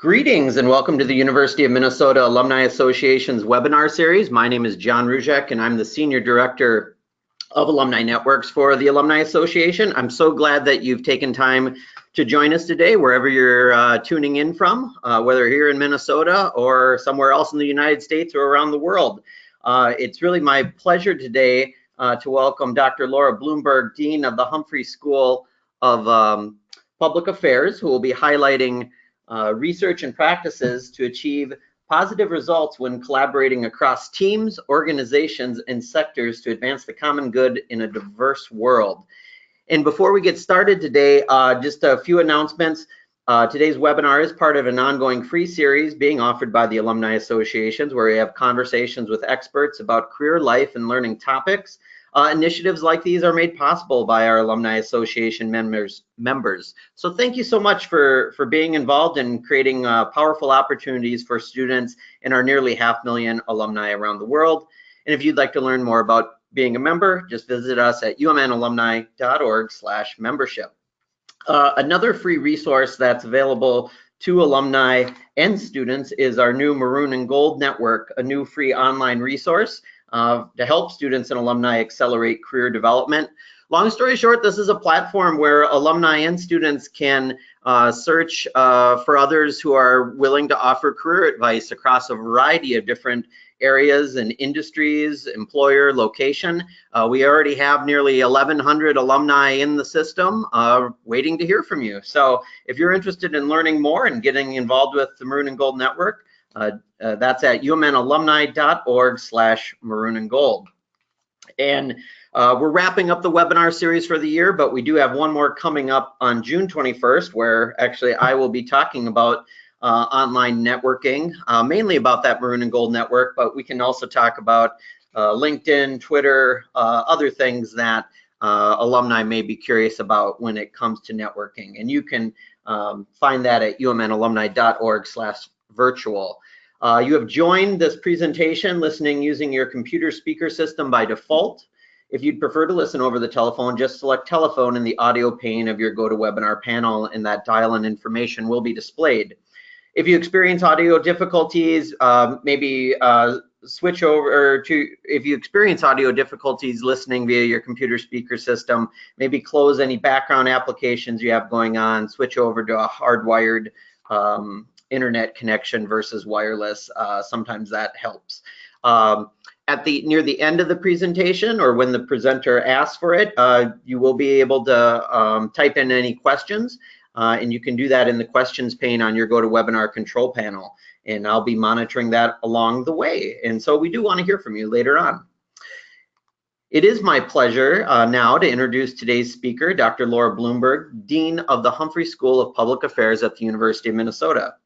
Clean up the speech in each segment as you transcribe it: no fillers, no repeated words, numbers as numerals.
Greetings and welcome to the University of Minnesota Alumni Association's webinar series. My name is John Ruzek and I'm the Senior Director of Alumni Networks for the Alumni Association. I'm so glad that you've taken time to join us today, wherever you're tuning in from, whether here in Minnesota or somewhere else in the United States or around the world. It's really my pleasure today to welcome Dr. Laura Bloomberg, Dean of the Humphrey School of Public Affairs, who will be highlighting research and practices to achieve positive results when collaborating across teams, organizations, and sectors to advance the common good in a diverse world. And before we get started today, just a few announcements. Today's webinar is part of an ongoing free series being offered by the Alumni Associations, where we have conversations with experts about career, life, and learning topics. Initiatives like these are made possible by our Alumni Association members. So thank you so much for being involved in creating powerful opportunities for students in our nearly 500,000 alumni around the world. And if you'd like to learn more about being a member, just visit us at umnalumni.org/membership. Another free resource that's available to alumni and students is our new Maroon and Gold Network, a new free online resource to help students and alumni accelerate career development. Long story short, this is a platform where alumni and students can search for others who are willing to offer career advice across a variety of different areas and industries, employer, location. We already have nearly 1,100 alumni in the system waiting to hear from you. So if you're interested in learning more and getting involved with the Maroon and Gold Network, that's at umnalumni.org/maroonandgold. And we're wrapping up the webinar series for the year, but we do have one more coming up on June 21st, where actually I will be talking about online networking, mainly about that Maroon and Gold Network, but we can also talk about LinkedIn, Twitter, other things that alumni may be curious about when it comes to networking. And you can find that at umnalumni.org/virtual. You have joined this presentation listening using your computer speaker system by default. If you'd prefer to listen over the telephone, just select telephone in the audio pane of your GoToWebinar panel, and that dial-in information will be displayed. If you experience audio difficulties, switch over to, if you experience audio difficulties listening via your computer speaker system, maybe close any background applications you have going on, switch over to a hardwired internet connection versus wireless. Sometimes that helps. Near the end of the presentation, or when the presenter asks for it, you will be able to type in any questions, and you can do that in the questions pane on your GoToWebinar control panel, and I'll be monitoring that along the way. And so we do want to hear from you later on. It is my pleasure now to introduce today's speaker, Dr. Laura Bloomberg, Dean of the Humphrey School of Public Affairs at the University of Minnesota.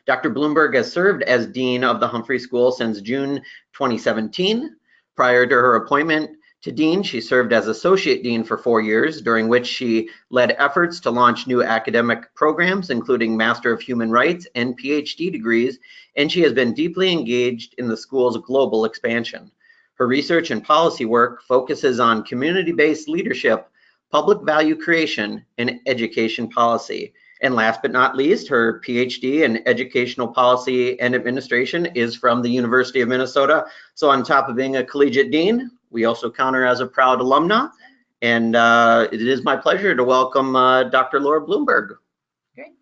Dr. Bloomberg has served as Dean of the Humphrey School since June 2017. Prior to her appointment to Dean, she served as Associate Dean for 4 years, during which she led efforts to launch new academic programs, including Master of Human Rights and PhD degrees, and she has been deeply engaged in the school's global expansion. Her research and policy work focuses on community-based leadership, public value creation, and education policy. And last but not least, her PhD in educational policy and administration is from the University of Minnesota. So on top of being a collegiate dean, we also count her as a proud alumna. And it is my pleasure to welcome Dr. Laura Bloomberg. Great.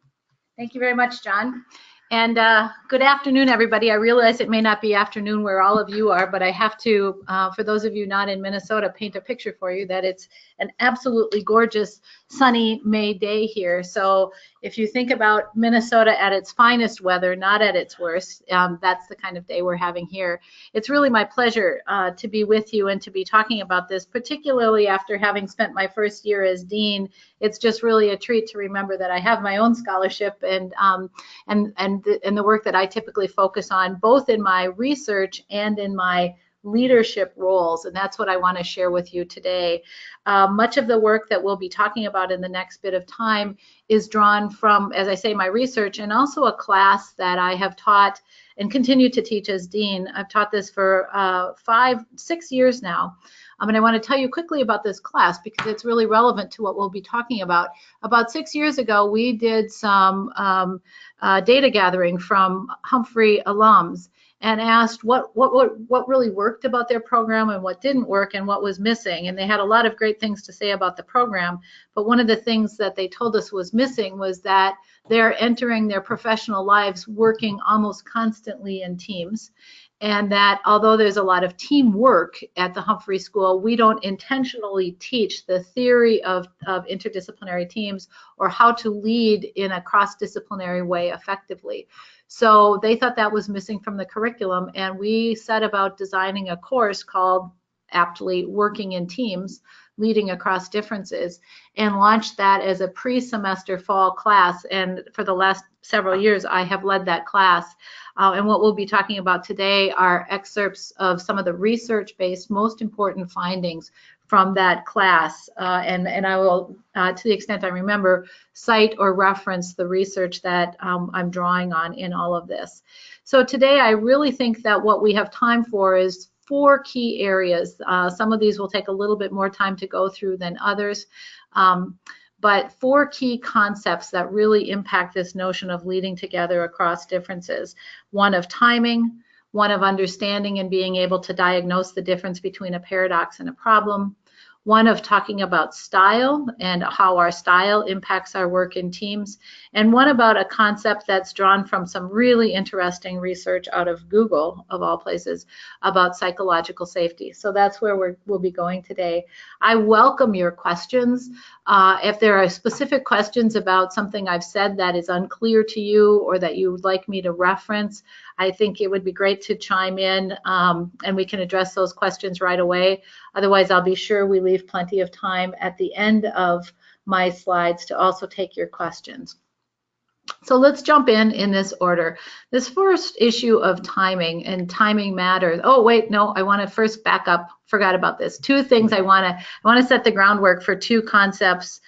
Thank you very much, John. And good afternoon, everybody. I realize it may not be afternoon where all of you are, but I have to, for those of you not in Minnesota, paint a picture for you that it's an absolutely gorgeous sunny May day here. So if you think about Minnesota at its finest weather, not at its worst, that's the kind of day we're having here. It's really my pleasure to be with you and to be talking about this, particularly after having spent my first year as dean. It's just really a treat to remember that I have my own scholarship and the work that I typically focus on, both in my research and in my leadership roles, and that's what I want to share with you today. Much of the work that we'll be talking about in the next bit of time is drawn from, as I say, my research, and also a class that I have taught and continue to teach as dean. I've taught this for 5-6 years now. And I want to tell you quickly about this class because it's really relevant to what we'll be talking about. About 6 years ago, we did some data gathering from Humphrey alums and asked what really worked about their program and what didn't work and what was missing. And they had a lot of great things to say about the program, but one of the things that they told us was missing was that they're entering their professional lives working almost constantly in teams, and that although there's a lot of teamwork at the Humphrey School, we don't intentionally teach the theory of interdisciplinary teams or how to lead in a cross-disciplinary way effectively. So they thought that was missing from the curriculum, and we set about designing a course called, aptly, Working in Teams, Leading Across Differences, and launched that as a pre-semester fall class. And for the last several years, I have led that class. And what we'll be talking about today are excerpts of some of the research-based, most important findings from that class. And I will, to the extent I remember, cite or reference the research that I'm drawing on in all of this. So today, I really think that what we have time for is 4 key areas. Some of these will take a little bit more time to go through than others. But 4 key concepts that really impact this notion of leading together across differences. One of timing, one of understanding and being able to diagnose the difference between a paradox and a problem, one of talking about style and how our style impacts our work in teams, and one about a concept that's drawn from some really interesting research out of Google, of all places, about psychological safety. So that's where we'll be going today. I welcome your questions. If there are specific questions about something I've said that is unclear to you or that you would like me to reference, I think it would be great to chime in and we can address those questions right away. Otherwise, I'll be sure we leave plenty of time at the end of my slides to also take your questions. So let's jump in this order. This first issue of timing, and timing matters. Oh, wait, no, I want to first back up. Forgot about this. 2 things I want to set the groundwork for 2 concepts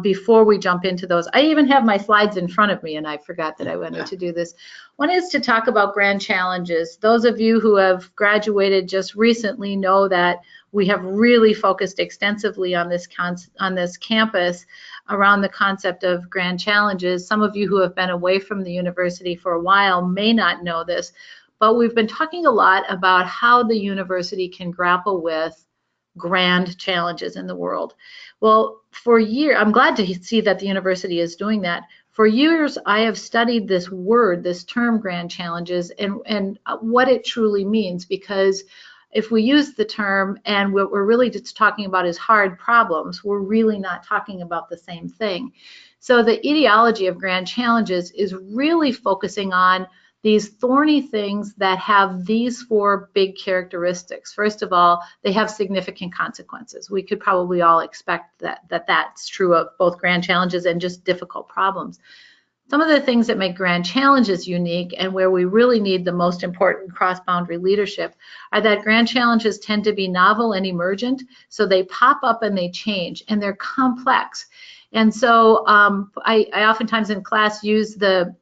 before we jump into those. I even have my slides in front of me, and I forgot that I wanted to do this. One is to talk about grand challenges. Those of you who have graduated just recently know that we have really focused extensively on this campus around the concept of grand challenges. Some of you who have been away from the university for a while may not know this, but we've been talking a lot about how the university can grapple with grand challenges in the world. Well, for years, I'm glad to see that the university is doing that. For years, I have studied this word, this term, grand challenges, and what it truly means, because if we use the term and what we're really just talking about is hard problems, we're really not talking about the same thing. So the ideology of grand challenges is really focusing on these thorny things that have these 4 big characteristics. First of all, they have significant consequences. We could probably all expect that's true of both grand challenges and just difficult problems. Some of the things that make grand challenges unique and where we really need the most important cross-boundary leadership are that grand challenges tend to be novel and emergent, so they pop up and they change, and they're complex. And so I oftentimes in class use the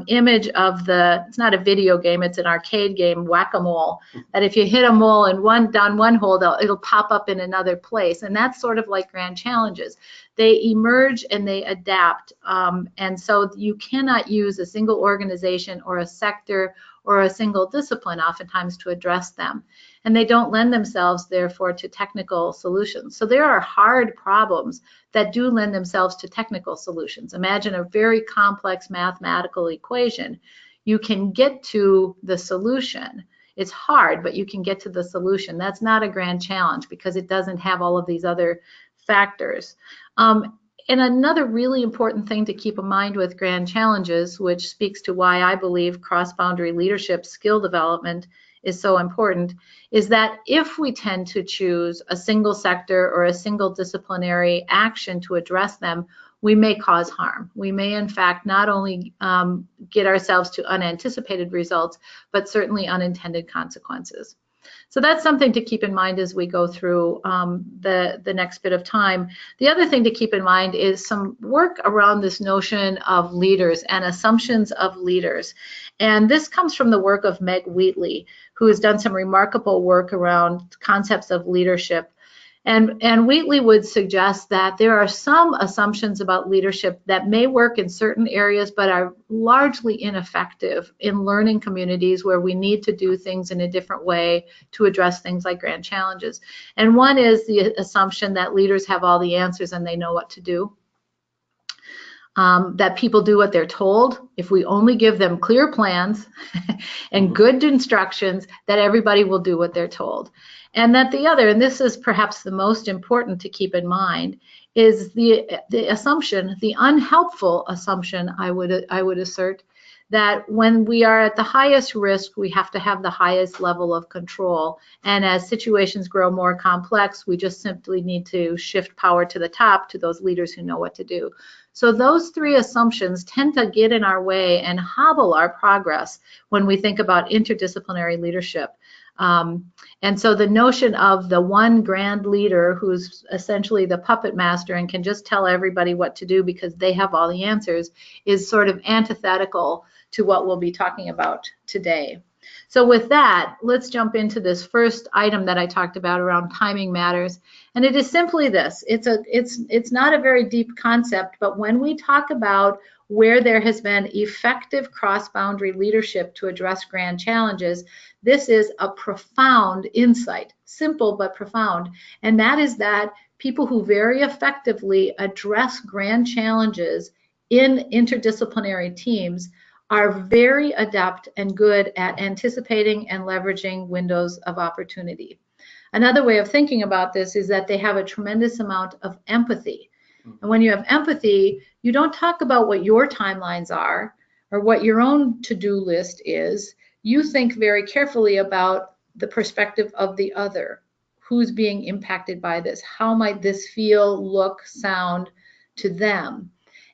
image of it's not a video game, it's an arcade game, whack-a-mole, that if you hit a mole down one hole, it'll pop up in another place. And that's sort of like grand challenges. They emerge and they adapt. And so you cannot use a single organization or a sector or a single discipline oftentimes to address them. And they don't lend themselves, therefore, to technical solutions. So there are hard problems that do lend themselves to technical solutions. Imagine a very complex mathematical equation. You can get to the solution. It's hard, but you can get to the solution. That's not a grand challenge because it doesn't have all of these other factors. And another really important thing to keep in mind with grand challenges, which speaks to why I believe cross-boundary leadership skill development is so important, is that if we tend to choose a single sector or a single disciplinary action to address them, we may cause harm. We may, in fact, not only get ourselves to unanticipated results, but certainly unintended consequences. So that's something to keep in mind as we go through the next bit of time. The other thing to keep in mind is some work around this notion of leaders and assumptions of leaders. And this comes from the work of Meg Wheatley, who has done some remarkable work around concepts of leadership. And Wheatley would suggest that there are some assumptions about leadership that may work in certain areas, but are largely ineffective in learning communities where we need to do things in a different way to address things like grand challenges. And one is the assumption that leaders have all the answers and they know what to do. That people do what they're told. If we only give them clear plans and good instructions, that everybody will do what they're told. And that the other, and this is perhaps the most important to keep in mind, is the assumption, the unhelpful assumption, I would assert, that when we are at the highest risk, we have to have the highest level of control. And as situations grow more complex, we just simply need to shift power to the top, to those leaders who know what to do. So those three assumptions tend to get in our way and hobble our progress when we think about interdisciplinary leadership. And so the notion of the one grand leader who's essentially the puppet master and can just tell everybody what to do because they have all the answers is sort of antithetical to what we'll be talking about today. So with that, let's jump into this first item that I talked about around timing matters. And it is simply this. It's not a very deep concept, but when we talk about where there has been effective cross-boundary leadership to address grand challenges, this is a profound insight, simple but profound. And that is that people who very effectively address grand challenges in interdisciplinary teams are very adept and good at anticipating and leveraging windows of opportunity. Another way of thinking about this is that they have a tremendous amount of empathy. And when you have empathy, you don't talk about what your timelines are or what your own to-do list is. You think very carefully about the perspective of the other. Who's being impacted by this? How might this feel, look, sound to them?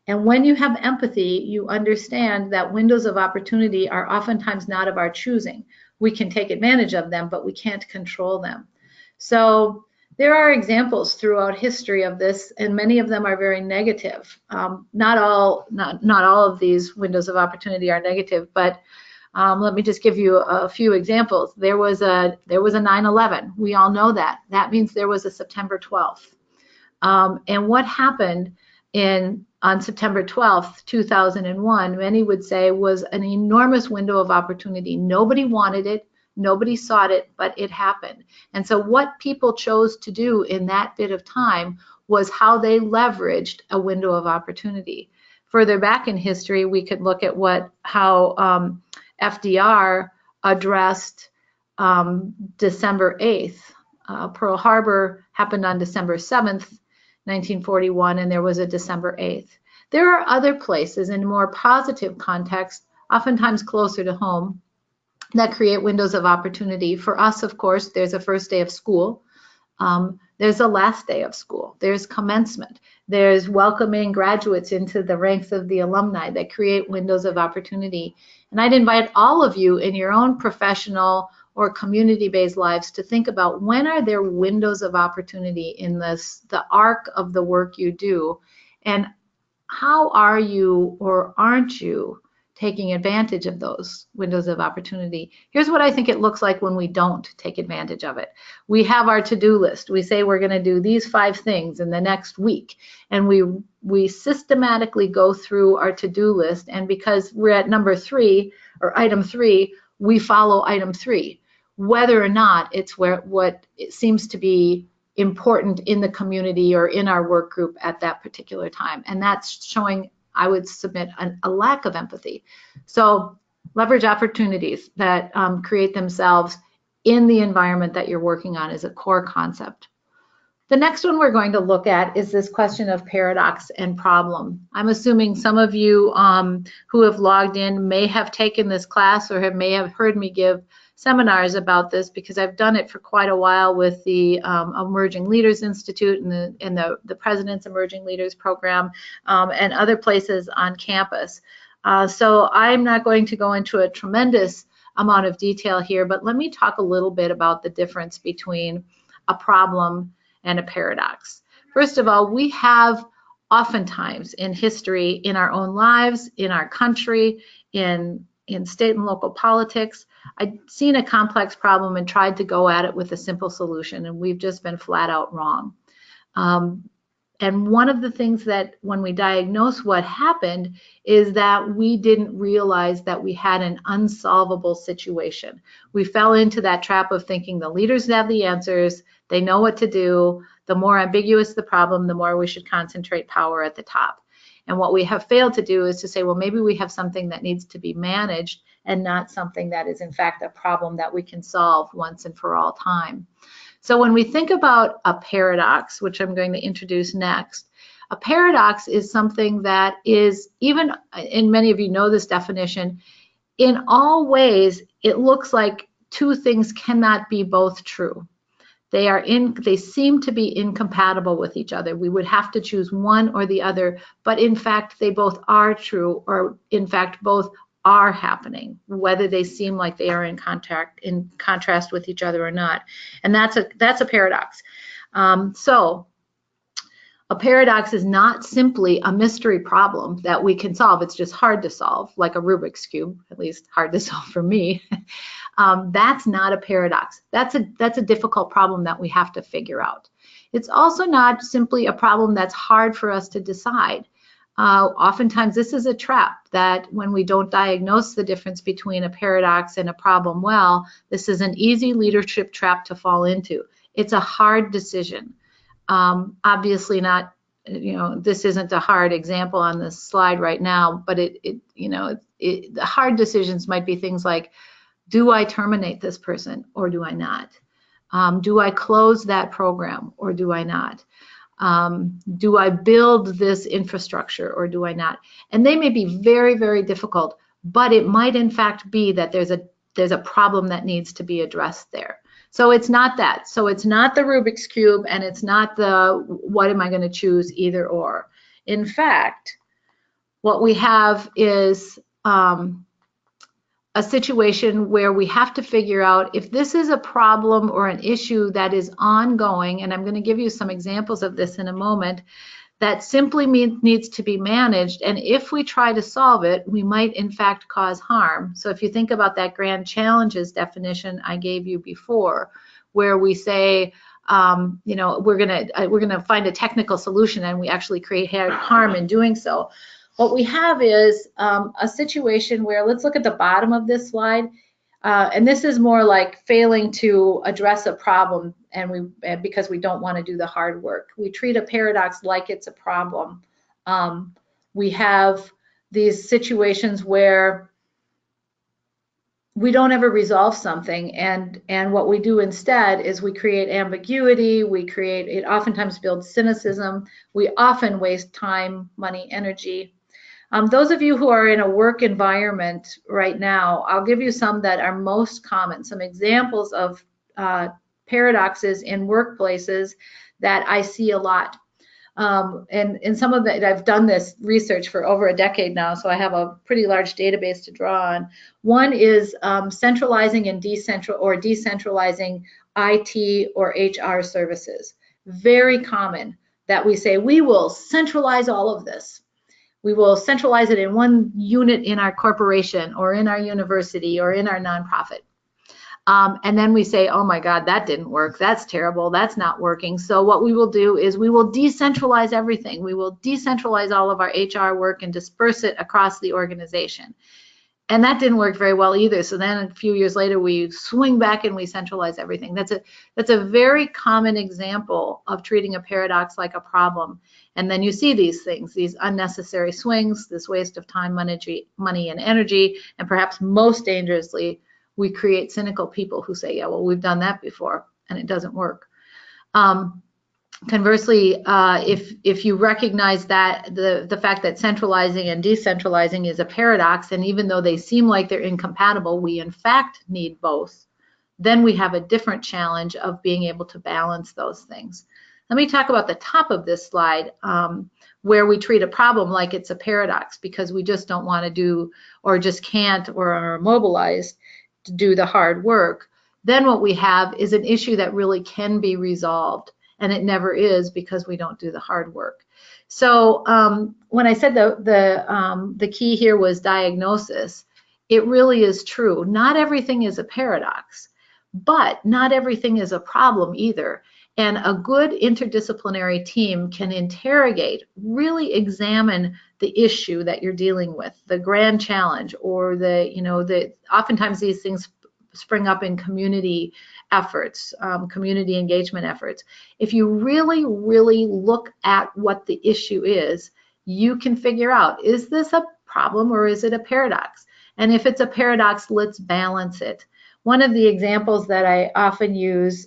And when you have empathy, you understand that windows of opportunity are oftentimes not of our choosing. We can take advantage of them, but we can't control them. So there are examples throughout history of this, and many of them are very negative. Not all of these windows of opportunity are negative, but let me just give you a few examples. There was a 9/11. We all know that. That means there was a September 12th. And what happened on September 12th, 2001, many would say was an enormous window of opportunity. Nobody wanted it. Nobody sought it, but it happened. And so what people chose to do in that bit of time was how they leveraged a window of opportunity. Further back in history, we could look at how FDR addressed December 8th. Pearl Harbor happened on December 7th, 1941, and there was a December 8th. There are other places in more positive context, oftentimes closer to home, that create windows of opportunity. For us, of course, there's a first day of school. There's a last day of school. There's commencement. There's welcoming graduates into the ranks of the alumni that create windows of opportunity. And I'd invite all of you in your own professional or community-based lives to think about when are there windows of opportunity in the arc of the work you do, and how are you or aren't you taking advantage of those windows of opportunity. Here's what I think it looks like when we don't take advantage of it. We have our to-do list. We say we're going to do these 5 things in the next week, and we systematically go through our to-do list, and because we're at number 3 or item 3, we follow item 3, whether or not it's what it seems to be important in the community or in our work group at that particular time. And that's showing, I would submit, a lack of empathy. So leverage opportunities that create themselves in the environment that you're working on is a core concept. The next one we're going to look at is this question of paradox and problem. I'm assuming some of you who have logged in may have taken this class or may have heard me give seminars about this, because I've done it for quite a while with the Emerging Leaders Institute and the President's Emerging Leaders Program and other places on campus. So I'm not going to go into a tremendous amount of detail here, but let me talk a little bit about the difference between a problem and a paradox. First of all, we have oftentimes in history, in our own lives, in our country, in state and local politics, I've seen a complex problem and tried to go at it with a simple solution, and we've just been flat out wrong. And one of the things that when we diagnose what happened is that we didn't realize that we had an unsolvable situation. We fell into that trap of thinking the leaders have the answers, they know what to do. The more ambiguous the problem, the more we should concentrate power at the top. And what we have failed to do is to say, well, maybe we have something that needs to be managed and not something that is in fact a problem that we can solve once and for all time. So when we think about a paradox, which I'm going to introduce next, a paradox is something that is, even, and many of you know this definition, in all ways, it looks like two things cannot be both true. They seem to be incompatible with each other. We would have to choose one or the other, but in fact, they both are true, or in fact, both are happening, whether they seem like they are in contrast with each other or not. And that's a paradox. So a paradox is not simply a mystery problem that we can solve. It's just hard to solve, like a Rubik's Cube, at least hard to solve for me. That's not a paradox. That's a difficult problem that we have to figure out. It's also not simply a problem that's hard for us to decide. Oftentimes this is a trap that when we don't diagnose the difference between a paradox and a problem well, this is an easy leadership trap to fall into. It's a hard decision. Obviously not, this isn't a hard example on this slide right now, but the hard decisions might be things like, do I terminate this person or do I not? Do I close that program or do I not? Do I build this infrastructure or do I not? And they may be very, very difficult, but it might in fact be that there's a problem that needs to be addressed there. So it's not that. So it's not the Rubik's Cube, and it's not the what am I going to choose, either or. In fact, what we have is a situation where we have to figure out if this is a problem or an issue that is ongoing, and I'm going to give you some examples of this in a moment, that simply needs to be managed, and if we try to solve it, we might in fact cause harm. So if you think about that grand challenges definition I gave you before, where we say, we're gonna find a technical solution and we actually create harm in doing so. What we have is a situation where, let's look at the bottom of this slide, and this is more like failing to address a problem because we don't want to do the hard work. We treat a paradox like it's a problem. We have these situations where we don't ever resolve something, and what we do instead is we create ambiguity, it oftentimes builds cynicism, we often waste time, money, energy. Those of you who are in a work environment right now, I'll give you some that are most common, some examples of paradoxes in workplaces that I see a lot. And some of it, I've done this research for over a decade now, so I have a pretty large database to draw on. One is centralizing and decentralizing IT or HR services. Very common that we say, we will centralize all of this. We will centralize it in one unit in our corporation or in our university or in our nonprofit. And then we say, oh my God, that didn't work. That's terrible. That's not working. So what we will do is we will decentralize everything. We will decentralize all of our HR work and disperse it across the organization. And that didn't work very well either. So then a few years later, we swing back and we centralize everything. That's a very common example of treating a paradox like a problem. And then you see these things, these unnecessary swings, this waste of time, money, and energy, and perhaps most dangerously, we create cynical people who say, yeah, well, we've done that before, and it doesn't work. Conversely, if you recognize that the fact that centralizing and decentralizing is a paradox, and even though they seem like they're incompatible, we in fact need both, then we have a different challenge of being able to balance those things. Let me talk about the top of this slide, where we treat a problem like it's a paradox because we just don't want to do, or just can't, or are immobilized. to do the hard work, then what we have is an issue that really can be resolved, and it never is because we don't do the hard work. So when I said the key here was diagnosis, it really is true. Not everything is a paradox, but not everything is a problem either. And a good interdisciplinary team can interrogate, really examine the issue that you're dealing with, the grand challenge, or oftentimes these things spring up in community efforts, community engagement efforts. If you really, really look at what the issue is, you can figure out, is this a problem or is it a paradox? And if it's a paradox, let's balance it. One of the examples that I often use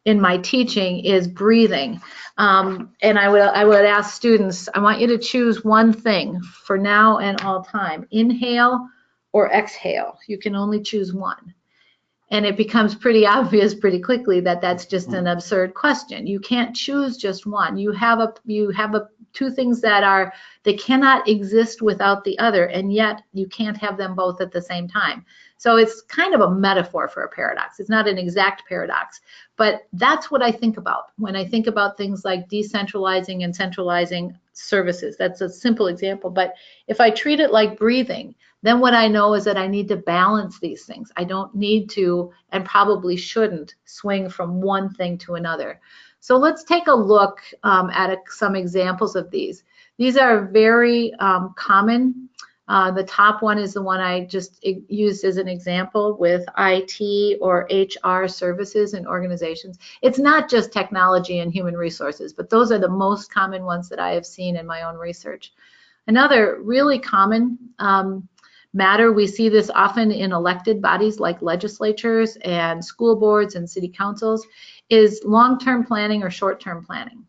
in my teaching is breathing. And I would ask students, I want you to choose one thing for now and all time, inhale or exhale. You can only choose one. And it becomes pretty obvious pretty quickly that that's just an absurd question. You can't choose just one. You have two things that they cannot exist without the other, and yet you can't have them both at the same time. So it's kind of a metaphor for a paradox. It's not an exact paradox, but that's what I think about when I think about things like decentralizing and centralizing services. That's a simple example, but if I treat it like breathing, then what I know is that I need to balance these things. I don't need to, and probably shouldn't, swing from one thing to another. So let's take a look at some examples of these. These are very common. The top one is the one I just used as an example with IT or HR services in organizations. It's not just technology and human resources, but those are the most common ones that I have seen in my own research. Another really common matter, we see this often in elected bodies like legislatures and school boards and city councils, is long-term planning or short-term planning.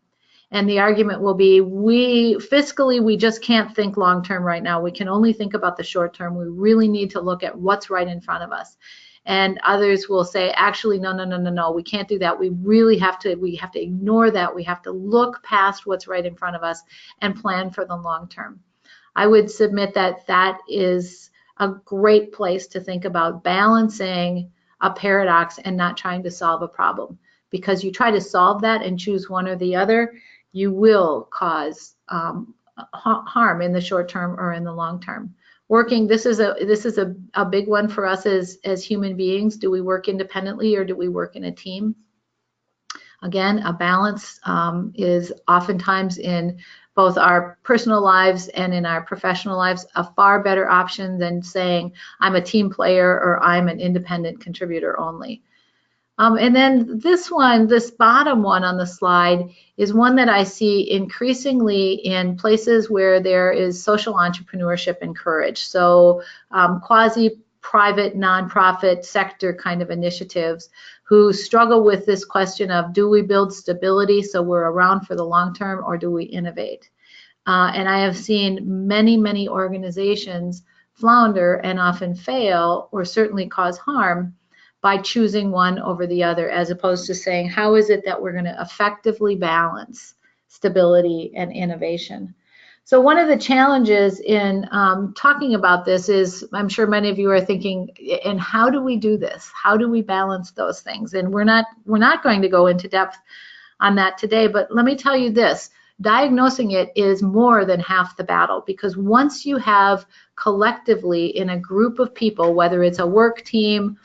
And the argument will be, fiscally, we just can't think long-term right now. We can only think about the short-term. We really need to look at what's right in front of us. And others will say, actually, no, we can't do that. We have to ignore that. We have to look past what's right in front of us and plan for the long-term. I would submit that that is a great place to think about balancing a paradox and not trying to solve a problem. Because you try to solve that and choose one or the other, you will cause harm in the short term or in the long term. This is a big one for us as human beings. Do we work independently or do we work in a team? Again, a balance is oftentimes in both our personal lives and in our professional lives a far better option than saying I'm a team player or I'm an independent contributor only. And then this bottom one on the slide is one that I see increasingly in places where there is social entrepreneurship encouraged. So quasi-private, nonprofit sector kind of initiatives who struggle with this question of, do we build stability so we're around for the long term, or do we innovate? And I have seen many, many organizations flounder and often fail, or certainly cause harm, by choosing one over the other, as opposed to saying, how is it that we're going to effectively balance stability and innovation? So one of the challenges in talking about this is, I'm sure many of you are thinking, and how do we do this? How do we balance those things? And we're not going to go into depth on that today, but let me tell you this. Diagnosing it is more than half the battle, because once you have collectively in a group of people, whether it's a work team,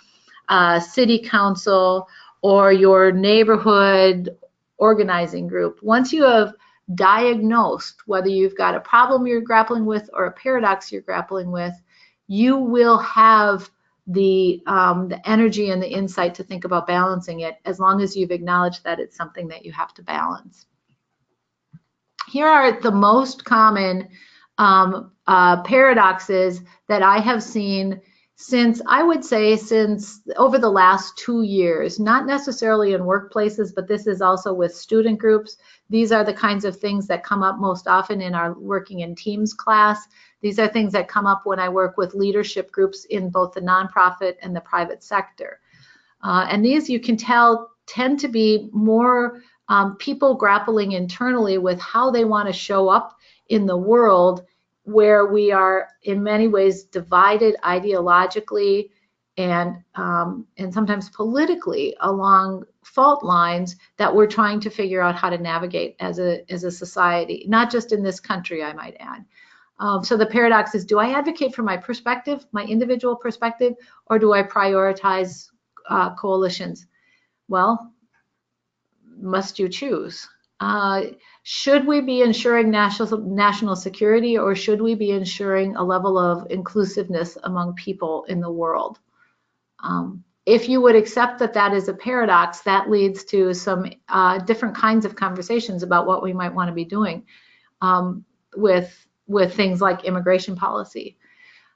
city council, or your neighborhood organizing group, once you have diagnosed whether you've got a problem you're grappling with or a paradox you're grappling with, you will have the energy and the insight to think about balancing it, as long as you've acknowledged that it's something that you have to balance. Here are the most common paradoxes that I have seen since over the last 2 years, not necessarily in workplaces, but this is also with student groups. These are the kinds of things that come up most often in our working in teams class. These are things that come up when I work with leadership groups in both the nonprofit and the private sector. And these, you can tell, tend to be more people grappling internally with how they want to show up in the world, where we are in many ways divided ideologically and sometimes politically along fault lines that we're trying to figure out how to navigate as a society, not just in this country, I might add. So the paradox is, do I advocate for my perspective, my individual perspective, or do I prioritize coalitions? Well, must you choose? Should we be ensuring national security, or should we be ensuring a level of inclusiveness among people in the world? If you would accept that that is a paradox, that leads to some different kinds of conversations about what we might want to be doing with things like immigration policy.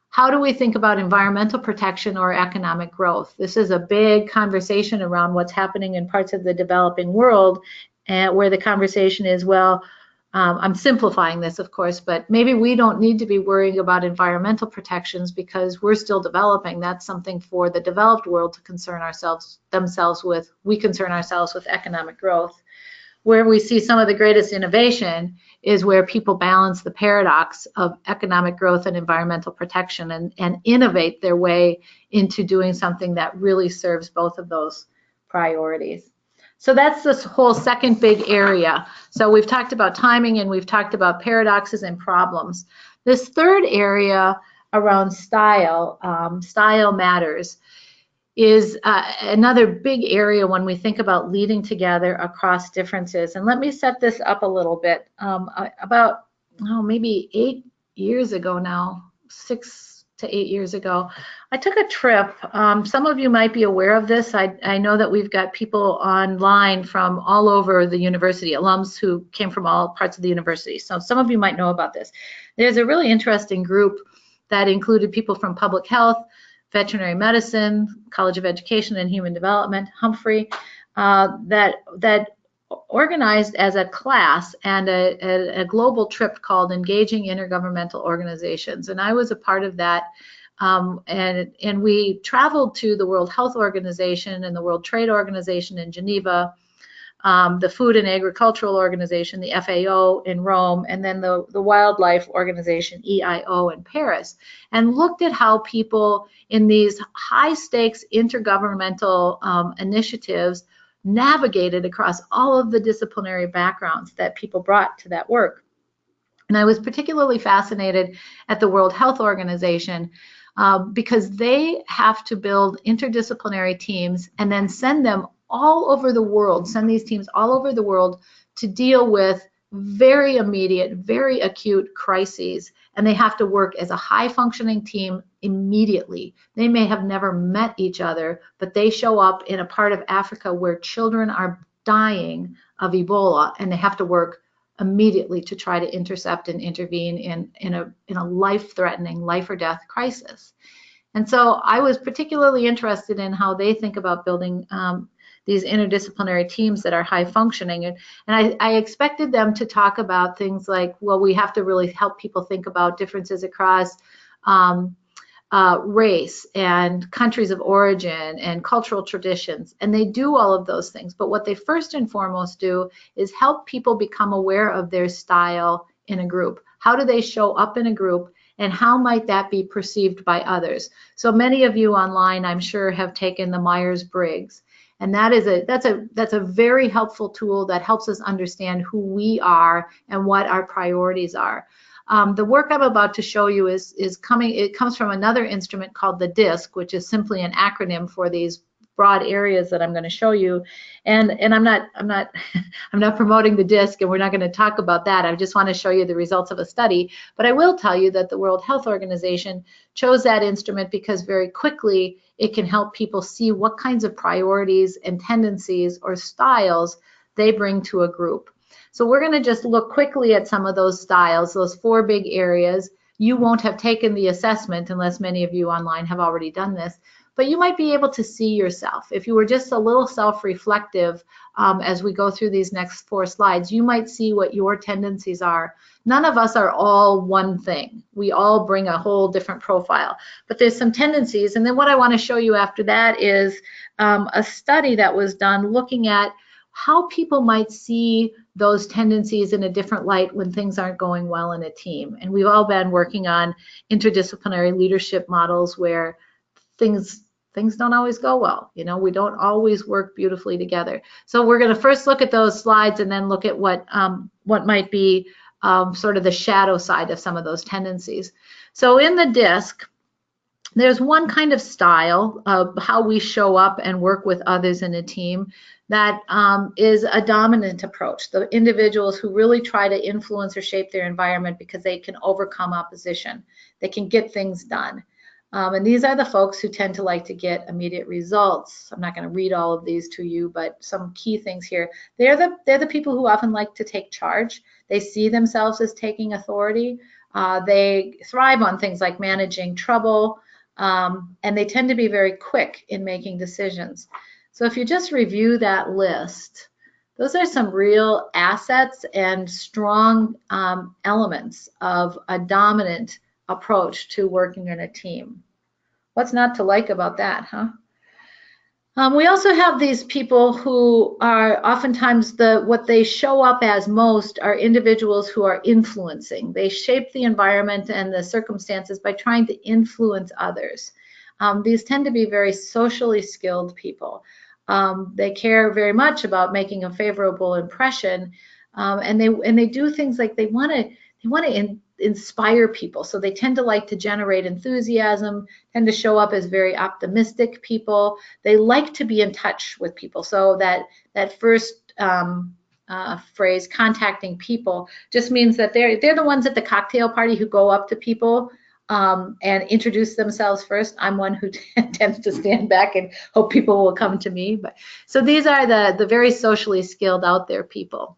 How do we think about environmental protection or economic growth? This is a big conversation around what's happening in parts of the developing world, where the conversation is, well, I'm simplifying this, of course, but maybe we don't need to be worrying about environmental protections because we're still developing. That's something for the developed world to concern themselves with. We concern ourselves with economic growth. Where we see some of the greatest innovation is where people balance the paradox of economic growth and environmental protection and innovate their way into doing something that really serves both of those priorities. So that's this whole second big area. So we've talked about timing and we've talked about paradoxes and problems. This third area around style, style matters, is another big area when we think about leading together across differences. And let me set this up a little bit. About maybe 8 years ago now, 6 to 8 years ago, I took a trip. Some of you might be aware of this. I know that we've got people online from all over the university, alums who came from all parts of the university. So some of you might know about this. There's a really interesting group that included people from public health, veterinary medicine, College of Education and Human Development, Humphrey, that organized as a class and a global trip called Engaging Intergovernmental Organizations. And I was a part of that. And we traveled to the World Health Organization and the World Trade Organization in Geneva, the Food and Agricultural Organization, the FAO in Rome, and then the Wildlife Organization, EIO, in Paris, and looked at how people in these high-stakes intergovernmental initiatives navigated across all of the disciplinary backgrounds that people brought to that work. And I was particularly fascinated at the World Health Organization because they have to build interdisciplinary teams and then send them all over the world, send these teams all over the world to deal with very immediate, very acute crises. And they have to work as a high-functioning team immediately. They may have never met each other, but they show up in a part of Africa where children are dying of Ebola, and they have to work immediately to try to intercept and intervene in a life-threatening, life-or-death crisis. And so I was particularly interested in how they think about building these interdisciplinary teams that are high functioning. And I expected them to talk about things like, well, we have to really help people think about differences across race and countries of origin and cultural traditions. And they do all of those things. But what they first and foremost do is help people become aware of their style in a group. How do they show up in a group? And how might that be perceived by others? So many of you online, I'm sure, have taken the Myers-Briggs. And that's a very helpful tool that helps us understand who we are and what our priorities are. The work I'm about to show you it comes from another instrument called the DISC, which is simply an acronym for these broad areas that I'm going to show you. And I'm not promoting the DISC, and we're not going to talk about that. I just want to show you the results of a study. But I will tell you that the World Health Organization chose that instrument because very quickly it can help people see what kinds of priorities and tendencies or styles they bring to a group. So we're going to just look quickly at some of those styles, those 4 big areas. You won't have taken the assessment unless many of you online have already done this, but you might be able to see yourself. If you were just a little self-reflective as we go through these next 4 slides, you might see what your tendencies are. None of us are all one thing. We all bring a whole different profile, but there's some tendencies. And then what I want to show you after that is a study that was done looking at how people might see those tendencies in a different light when things aren't going well in a team. And we've all been working on interdisciplinary leadership models where things things don't always go well. You know, we don't always work beautifully together. So we're going to first look at those slides and then look at what might be sort of the shadow side of some of those tendencies. So in the DISC, there's one kind of style of how we show up and work with others in a team that is a dominant approach. The individuals who really try to influence or shape their environment because they can overcome opposition. They can get things done. And these are the folks who tend to like to get immediate results. I'm not going to read all of these to you, but some key things here. They're the people who often like to take charge. They see themselves as taking authority. They thrive on things like managing trouble, and they tend to be very quick in making decisions. So if you just review that list, those are some real assets and strong elements of a dominant approach to working in a team. What's not to like about that, huh? We also have these people who are oftentimes what they show up as most are individuals who are influencing. They shape the environment and the circumstances by trying to influence others. These tend to be very socially skilled people. They care very much about making a favorable impression, and they do things like they want to inspire people. So they tend to like to generate enthusiasm, tend to show up as very optimistic people. They like to be in touch with people. So that first phrase, contacting people, just means that they're the ones at the cocktail party who go up to people and introduce themselves first. I'm one who tends to stand back and hope people will come to me. But so these are the very socially skilled out there people.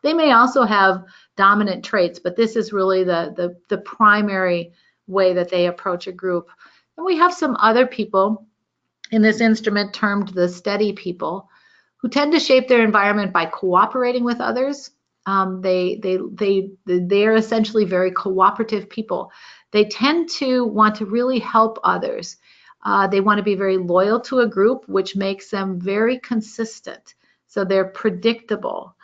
They may also have dominant traits, but this is really the primary way that they approach a group. And we have some other people in this instrument termed the steady people who tend to shape their environment by cooperating with others. They're essentially very cooperative people. They tend to want to really help others. They want to be very loyal to a group, which makes them very consistent. So they're predictable.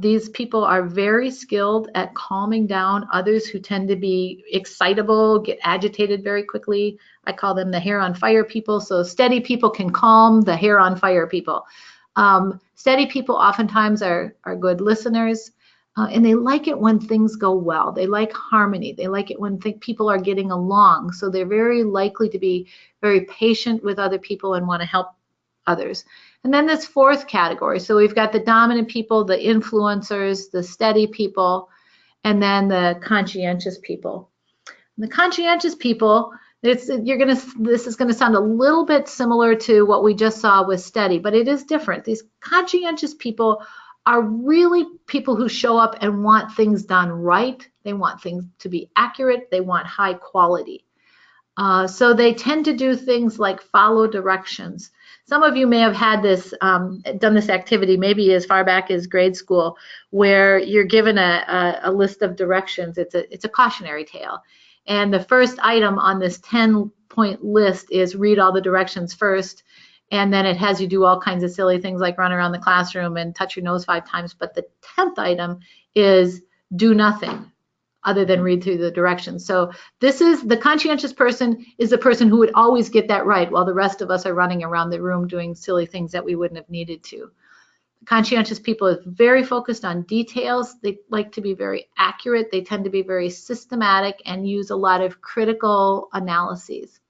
These people are very skilled at calming down others who tend to be excitable, get agitated very quickly. I call them the hair on fire people. So steady people can calm the hair on fire people. Steady people oftentimes are good listeners, and they like it when things go well. They like harmony. They like it when people are getting along. So they're very likely to be very patient with other people and want to help others. And then this fourth category, so we've got the dominant people, the influencers, the steady people, and then the conscientious people. And the conscientious people, this is going to sound a little bit similar to what we just saw with steady, but it is different. These conscientious people are really people who show up and want things done right. They want things to be accurate. They want high quality. So they tend to do things like follow directions. Some of you may have had this, done this activity maybe as far back as grade school, where you're given a list of directions. It's a cautionary tale. And the first item on this 10-point list is read all the directions first. And then it has you do all kinds of silly things like run around the classroom and touch your nose 5 times. But the 10th item is do nothing other than read through the directions. So this is the conscientious person is the person who would always get that right, while the rest of us are running around the room doing silly things that we wouldn't have needed to. Conscientious people are very focused on details. They like to be very accurate. They tend to be very systematic and use a lot of critical analyses.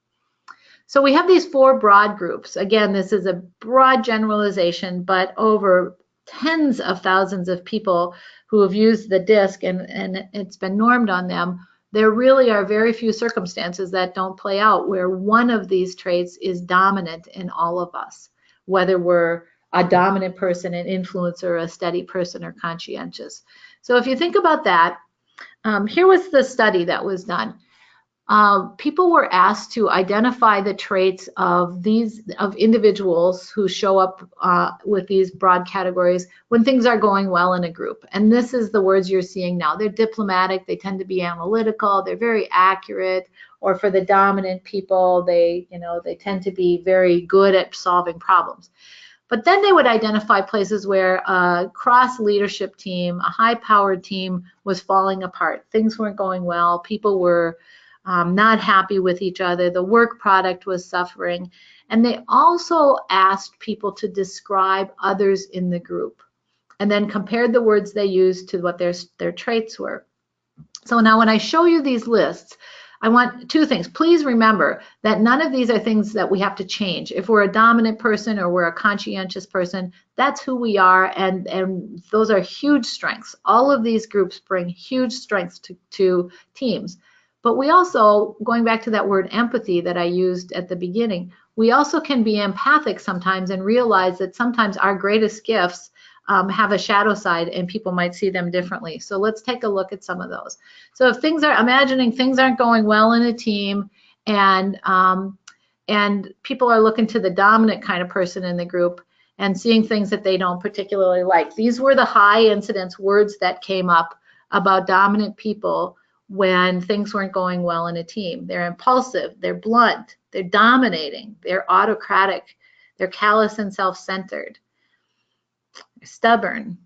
So we have these 4 broad groups. Again, this is a broad generalization, but over tens of thousands of people who have used the DISC and it's been normed on them, there really are very few circumstances that don't play out where one of these traits is dominant in all of us, whether we're a dominant person, an influencer, a steady person, or conscientious. So if you think about that, here was the study that was done. People were asked to identify the traits of individuals who show up with these broad categories when things are going well in a group. And this is the words you're seeing now. They're diplomatic, they tend to be analytical, they're very accurate, or for the dominant people, they tend to be very good at solving problems. But then they would identify places where a cross-leadership team, a high-powered team was falling apart. Things weren't going well. People were not happy with each other. The work product was suffering. And they also asked people to describe others in the group and then compared the words they used to what their traits were. So now when I show you these lists, I want two things. Please remember that none of these are things that we have to change. If we're a dominant person or we're a conscientious person, that's who we are, and those are huge strengths. All of these groups bring huge strengths to teams. But we also, going back to that word empathy that I used at the beginning, we also can be empathic sometimes and realize that sometimes our greatest gifts have a shadow side and people might see them differently. So let's take a look at some of those. So if imagining things aren't going well in a team and people are looking to the dominant kind of person in the group and seeing things that they don't particularly like. These were the high incidence words that came up about dominant people when things weren't going well in a team. They're impulsive, they're blunt, they're dominating, they're autocratic, they're callous and self-centered. Stubborn.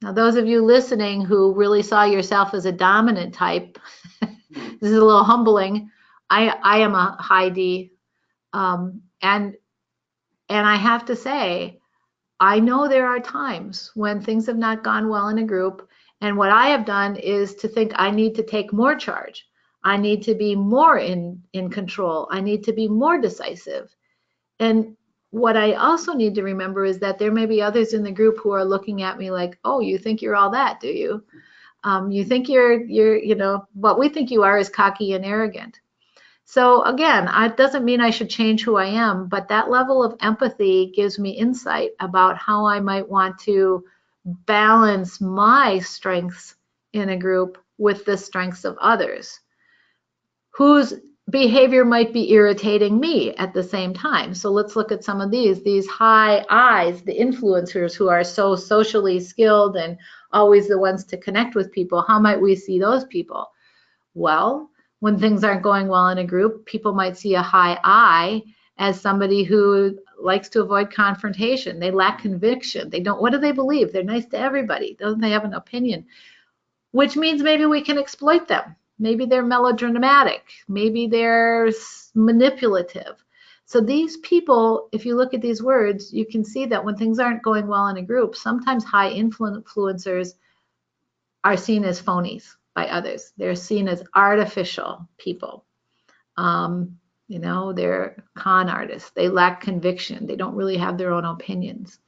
Now, those of you listening who really saw yourself as a dominant type, this is a little humbling. I am a high D, and I have to say, I know there are times when things have not gone well in a group, and what I have done is to think I need to take more charge. I need to be more in control. I need to be more decisive. And what I also need to remember is that there may be others in the group who are looking at me like, oh, you think you're all that, do you? You think you're, what we think you are is cocky and arrogant. So again, it doesn't mean I should change who I am, but that level of empathy gives me insight about how I might want to balance my strengths in a group with the strengths of others, whose behavior might be irritating me at the same time. So let's look at some of these high I's, the influencers who are so socially skilled and always the ones to connect with people. How might we see those people? Well, when things aren't going well in a group, people might see a high I as somebody who likes to avoid confrontation. They lack conviction. What do they believe? They're nice to everybody. Don't they have an opinion? Which means maybe we can exploit them. Maybe they're melodramatic. Maybe they're manipulative. So these people, if you look at these words, you can see that when things aren't going well in a group, sometimes high influencers are seen as phonies by others. They're seen as artificial people. They're con artists. They lack conviction. They don't really have their own opinions.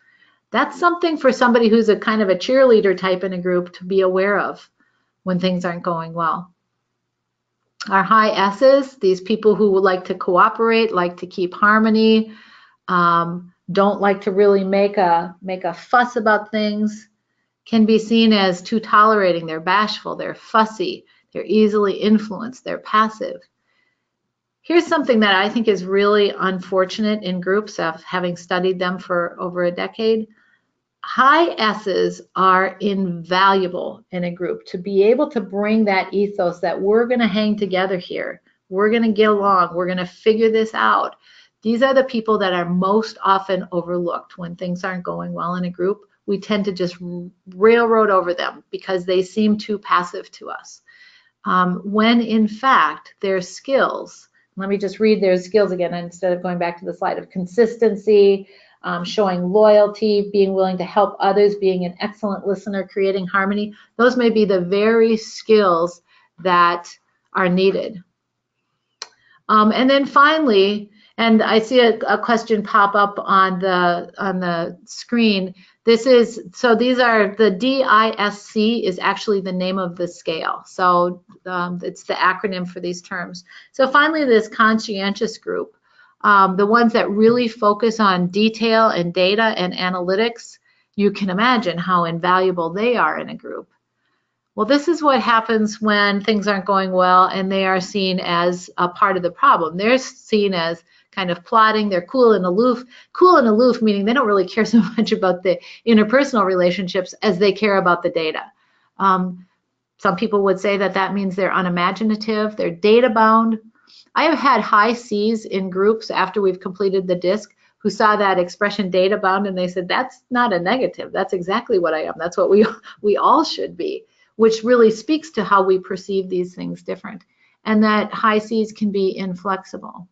That's something for somebody who's a kind of a cheerleader type in a group to be aware of when things aren't going well. Our high S's, these people who would like to cooperate, like to keep harmony, don't like to really make a fuss about things, can be seen as too tolerating. They're bashful, they're fussy, they're easily influenced, they're passive. Here's something that I think is really unfortunate in groups, of having studied them for over a decade. High S's are invaluable in a group to be able to bring that ethos that we're going to hang together here. We're going to get along. We're going to figure this out. These are the people that are most often overlooked when things aren't going well in a group. We tend to just railroad over them because they seem too passive to us. When in fact, their skills, let me just read their skills again instead of going back to the slide, of consistency, showing loyalty, being willing to help others, being an excellent listener, creating harmony. Those may be the very skills that are needed. And then finally, and I see a question pop up on the screen. These are the DISC is actually the name of the scale. So it's the acronym for these terms. So finally, this conscientious group. The ones that really focus on detail and data and analytics, you can imagine how invaluable they are in a group. Well, this is what happens when things aren't going well and they are seen as a part of the problem. They're seen as kind of plotting, they're cool and aloof. Cool and aloof meaning they don't really care so much about the interpersonal relationships as they care about the data. Some people would say that means they're unimaginative, they're data bound. I have had high C's in groups after we've completed the disc who saw that expression data bound and they said, that's not a negative, that's exactly what I am, that's what we all should be, which really speaks to how we perceive these things different. and that high Cs can be inflexible.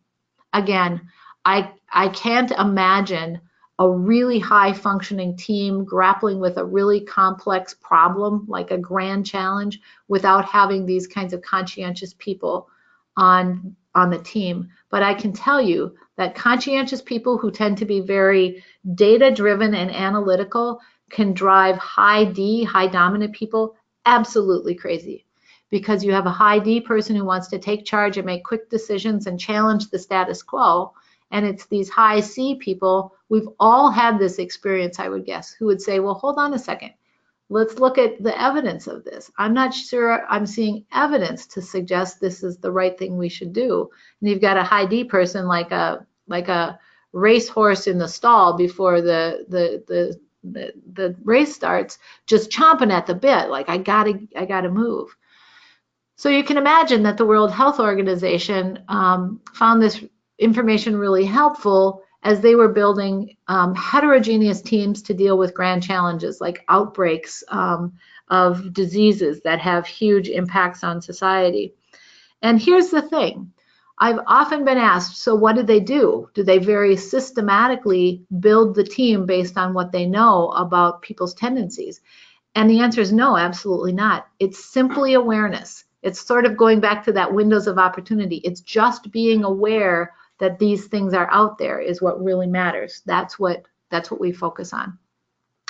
Again, I can't imagine a really high functioning team grappling with a really complex problem like a grand challenge without having these kinds of conscientious people on the team. But I can tell you that conscientious people who tend to be very data driven and analytical can drive high D, high dominant people absolutely crazy, because you have a high D person who wants to take charge and make quick decisions and challenge the status quo. And it's these high C people, we've all had this experience, I would guess, who would say, well, hold on a second. Let's look at the evidence of this. I'm not sure I'm seeing evidence to suggest this is the right thing we should do. And you've got a high D person like a racehorse in the stall before the race starts, just chomping at the bit, like I gotta move. So you can imagine that the World Health Organization found this information really helpful as they were building heterogeneous teams to deal with grand challenges like outbreaks of diseases that have huge impacts on society. And here's the thing. I've often been asked, so what do they do? Do they very systematically build the team based on what they know about people's tendencies? And the answer is no, absolutely not. It's simply awareness. It's sort of going back to that windows of opportunity. It's just being aware that these things are out there is what really matters. That's what we focus on.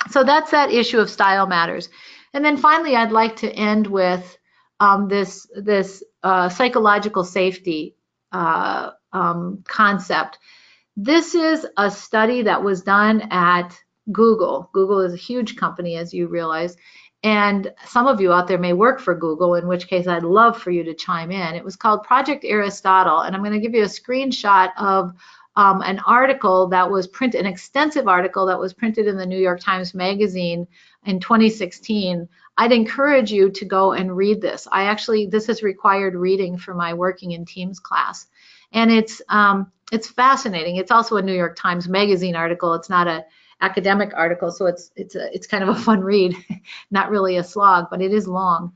So that's that issue of style matters. And then finally, I'd like to end with this psychological safety concept. This is a study that was done at Google. Google is a huge company, as you realize, and some of you out there may work for Google, in which case I'd love for you to chime in. It was called Project Aristotle, and I'm going to give you a screenshot of an article that was printed, an extensive article that was printed in the New York Times Magazine in 2016. I'd encourage you to go and read this. This is required reading for my Working in Teams class, and it's fascinating. It's also a New York Times Magazine article. It's not an academic article, so it's kind of a fun read, not really a slog, but it is long.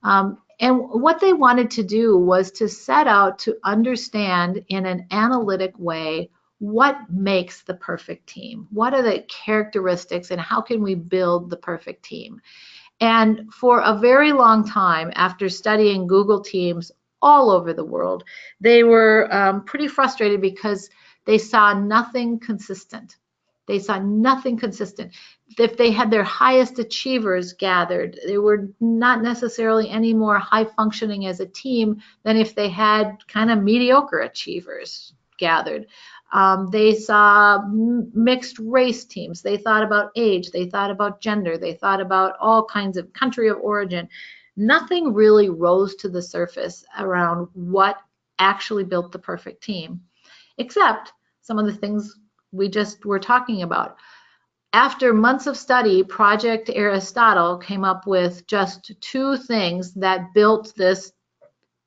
And what they wanted to do was to set out to understand in an analytic way what makes the perfect team. What are the characteristics and how can we build the perfect team? And for a very long time, after studying Google teams all over the world, they were pretty frustrated because they saw nothing consistent. They saw nothing consistent. If they had their highest achievers gathered, they were not necessarily any more high functioning as a team than if they had kind of mediocre achievers gathered. They saw mixed race teams. They thought about age. They thought about gender. They thought about all kinds of country of origin. Nothing really rose to the surface around what actually built the perfect team, except some of the things we just were talking about. After months of study, Project Aristotle came up with just two things that built this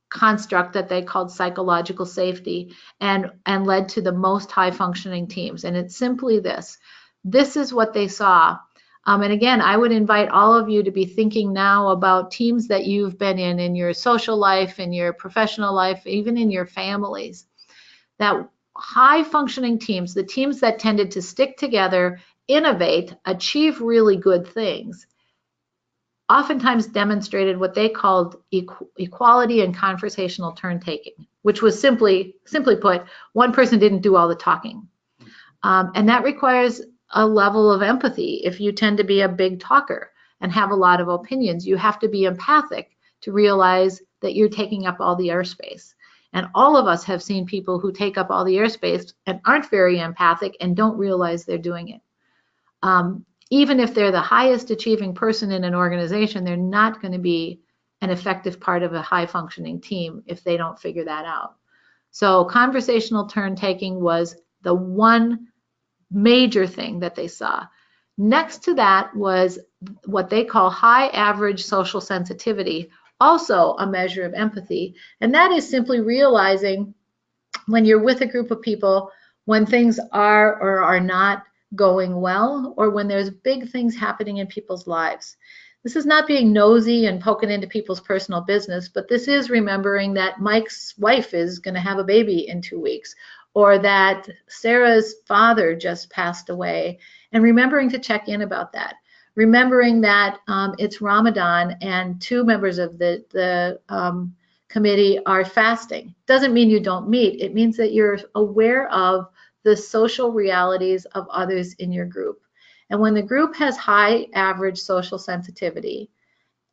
construct that they called psychological safety and led to the most high functioning teams. And it's simply this. This is what they saw. And again, I would invite all of you to be thinking now about teams that you've been in your social life, in your professional life, even in your families. That high functioning teams, the teams that tended to stick together, innovate, achieve really good things, oftentimes demonstrated what they called equality and conversational turn taking, which was simply put, one person didn't do all the talking. And that requires a level of empathy. If you tend to be a big talker and have a lot of opinions, you have to be empathic to realize that you're taking up all the airspace. And all of us have seen people who take up all the airspace and aren't very empathic and don't realize they're doing it. Even if they're the highest achieving person in an organization, they're not going to be an effective part of a high functioning team if they don't figure that out. So conversational turn taking was the one major thing that they saw. Next to that was what they call high average social sensitivity, also a measure of empathy. And that is simply realizing when you're with a group of people, when things are or are not going well, or when there's big things happening in people's lives. This is not being nosy and poking into people's personal business, but this is remembering that Mike's wife is going to have a baby in 2 weeks, or that Sarah's father just passed away, and remembering to check in about that. Remembering that it's Ramadan and 2 members of the committee are fasting. Doesn't mean you don't meet. It means that you're aware of the social realities of others in your group. And when the group has high average social sensitivity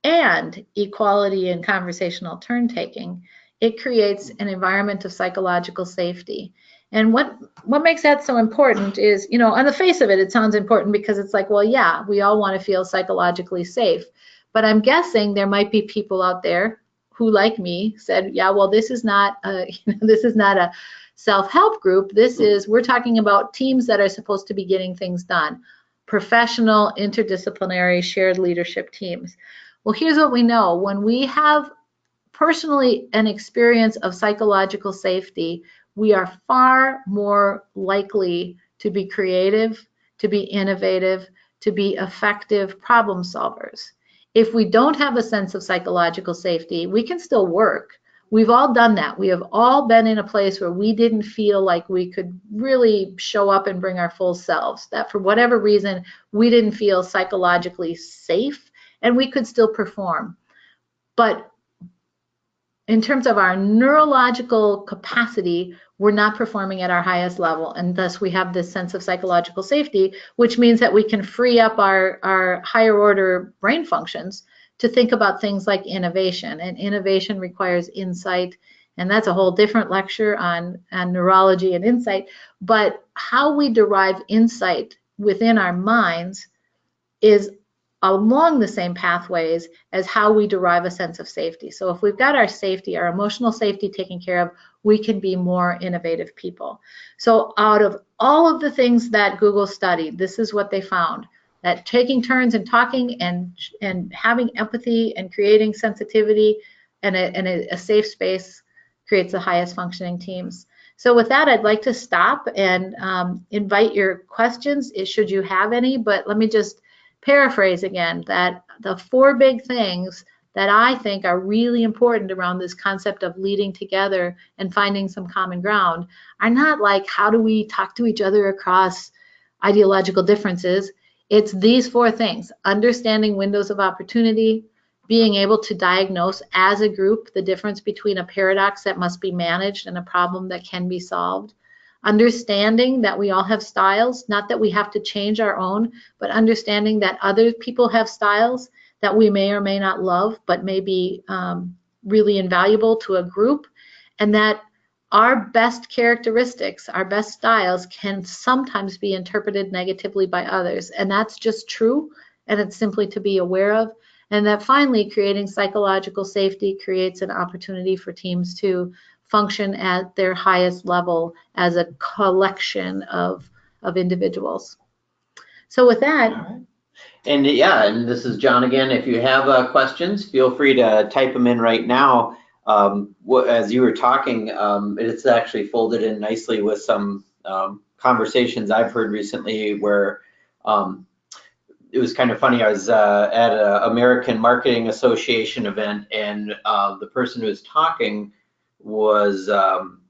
and equality in conversational turn taking, it creates an environment of psychological safety. And what makes that so important is, you know, on the face of it, it sounds important because it's like, well, yeah, we all want to feel psychologically safe. But I'm guessing there might be people out there who, like me, said, yeah, well, this is not a, this is not a self-help group. We're talking about teams that are supposed to be getting things done. Professional, interdisciplinary, shared leadership teams. Well, here's what we know. When we have personally an experience of psychological safety, we are far more likely to be creative, to be innovative, to be effective problem solvers. If we don't have a sense of psychological safety, we can still work. We've all done that. We have all been in a place where we didn't feel like we could really show up and bring our full selves, that for whatever reason, we didn't feel psychologically safe, and we could still perform. But in terms of our neurological capacity, we're not performing at our highest level, and thus we have this sense of psychological safety, which means that we can free up our higher order brain functions to think about things like innovation. And innovation requires insight, and that's a whole different lecture on neurology and insight. But how we derive insight within our minds is along the same pathways as how we derive a sense of safety. So if we've got our safety, our emotional safety taken care of, we can be more innovative people. So out of all of the things that Google studied, this is what they found. That taking turns and talking and having empathy and creating sensitivity and a safe space creates the highest functioning teams. So with that, I'd like to stop and invite your questions, should you have any, but let me just paraphrase again that the 4 big things that I think are really important around this concept of leading together and finding some common ground are not like, how do we talk to each other across ideological differences? It's these 4 things: understanding windows of opportunity, being able to diagnose as a group the difference between a paradox that must be managed and a problem that can be solved, understanding that we all have styles, not that we have to change our own, but understanding that other people have styles that we may or may not love, but may be really invaluable to a group, and that our best characteristics, our best styles can sometimes be interpreted negatively by others, and that's just true, and it's simply to be aware of. And that finally, creating psychological safety creates an opportunity for teams to function at their highest level as a collection of individuals. So with that. All right. And yeah, and this is John again. If you have questions, feel free to type them in right now. As you were talking, it's actually folded in nicely with some conversations I've heard recently where it was kind of funny. I was at an American Marketing Association event, and the person who was talking was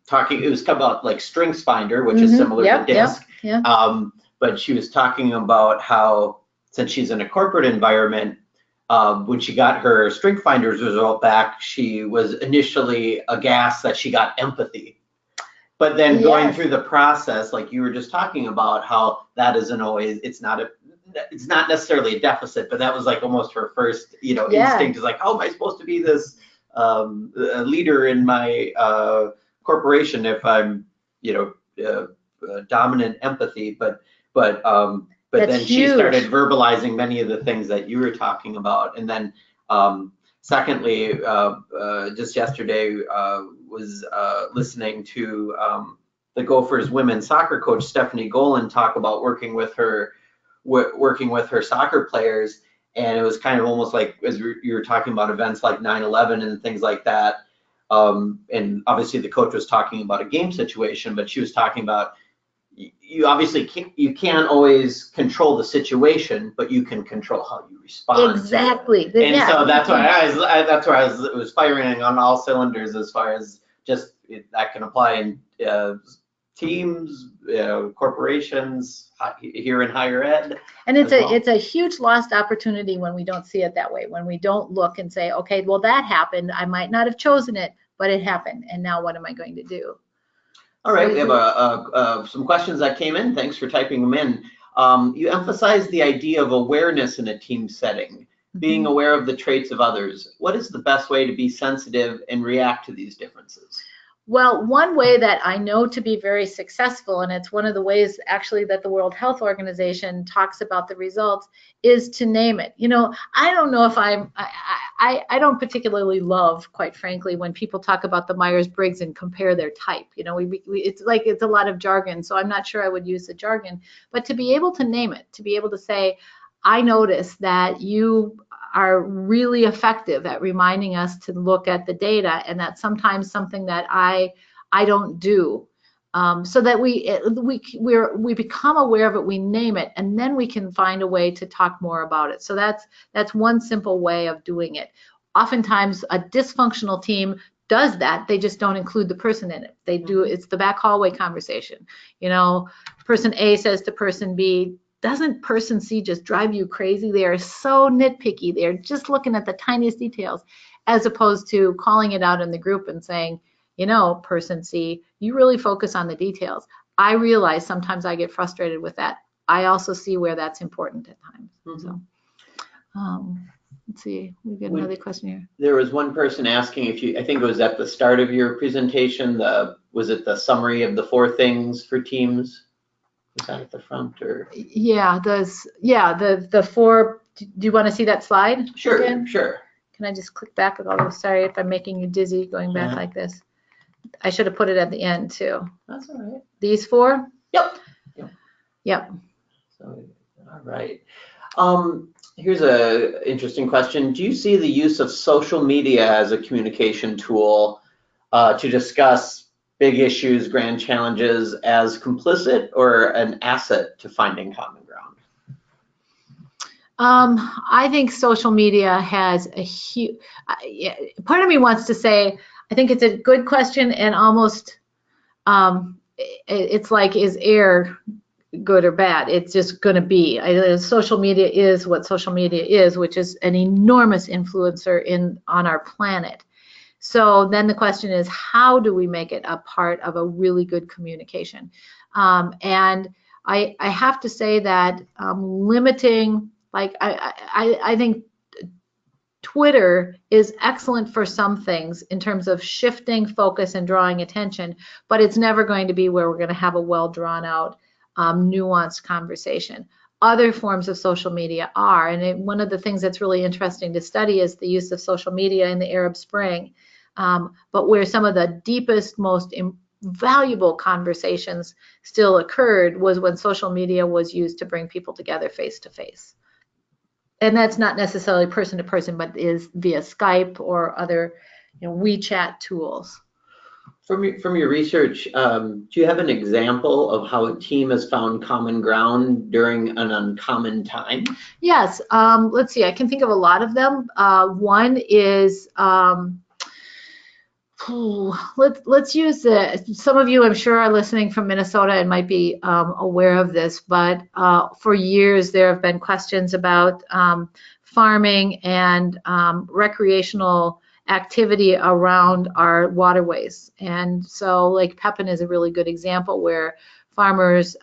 talking, it was about like StrengthsFinder, which is similar to DISC. But she was talking about how, since she's in a corporate environment, when she got her StrengthsFinder's result back, she was initially aghast that she got empathy. But then going through the process, like you were just talking about, how that isn't always, it's not necessarily a deficit, but that was like almost her first, instinct is like, how am I supposed to be this leader in my corporation if I'm, dominant empathy, but then she started verbalizing many of the things that you were talking about. And then secondly, just yesterday was listening to the Gophers women's soccer coach, Stephanie Golan, talk about working with her soccer players. And it was kind of almost like, as you were talking about events like 9/11 and things like that. And obviously the coach was talking about a game situation, but she was talking about, you obviously can't always control the situation, but you can control how you respond. Exactly. To it. And so that's why I was firing on all cylinders as far as just that can apply in teams, corporations, here in higher ed. And it's a huge lost opportunity when we don't see it that way, when we don't look and say, okay, well, that happened. I might not have chosen it, but it happened. And now what am I going to do? All right, we have some questions that came in. Thanks for typing them in. You emphasized the idea of awareness in a team setting, being aware of the traits of others. What is the best way to be sensitive and react to these differences? Well, one way that I know to be very successful, and it's one of the ways actually that the World Health Organization talks about the results, is to name it. I don't know if I don't particularly love, quite frankly, when people talk about the Myers-Briggs and compare their type. It's like it's a lot of jargon, so I'm not sure I would use the jargon. But to be able to name it, to be able to say, I notice that you are really effective at reminding us to look at the data, and that's sometimes something that I don't do, so that we become aware of it, we name it, and then we can find a way to talk more about it. So that's one simple way of doing it. Oftentimes a dysfunctional team does that, they just don't include the person in it. They do, it's the back hallway conversation. Person A says to person B, doesn't person C just drive you crazy? They are so nitpicky. They're just looking at the tiniest details, as opposed to calling it out in the group and saying, person C, you really focus on the details. I realize sometimes I get frustrated with that. I also see where that's important at times. So, let's see, we get another question here. There was one person asking if I think it was at the start of your presentation, was it the summary of the 4 things for teams? Is that at the front or? Yeah, the 4. Do you want to see that slide? Sure, again? Sure. Can I just click back? Sorry if I'm making you dizzy going back like this. I should have put it at the end too. That's all right. These 4? Yep. So, all right. Here's an interesting question. Do you see the use of social media as a communication tool to discuss big issues, grand challenges as complicit or an asset to finding common ground? I think social media has a huge, part of me wants to say, I think it's a good question, and almost, it's like, is air good or bad? It's just going to be. Social media is what social media is, which is an enormous influencer on our planet. So then the question is, how do we make it a part of a really good communication? And I have to say that limiting, like I think Twitter is excellent for some things in terms of shifting focus and drawing attention, but it's never going to be where we're going to have a well drawn out, nuanced conversation. Other forms of social media are, and one of the things that's really interesting to study is the use of social media in the Arab Spring. But where some of the deepest, most valuable conversations still occurred was when social media was used to bring people together face to face. And that's not necessarily person to person, but is via Skype or other WeChat tools. From your research, do you have an example of how a team has found common ground during an uncommon time? Yes. Let's see. I can think of a lot of them. One is, let's use some of you, I'm sure, are listening from Minnesota and might be aware of this, but for years there have been questions about farming and recreational activity around our waterways. And so Lake Pepin is a really good example where farmers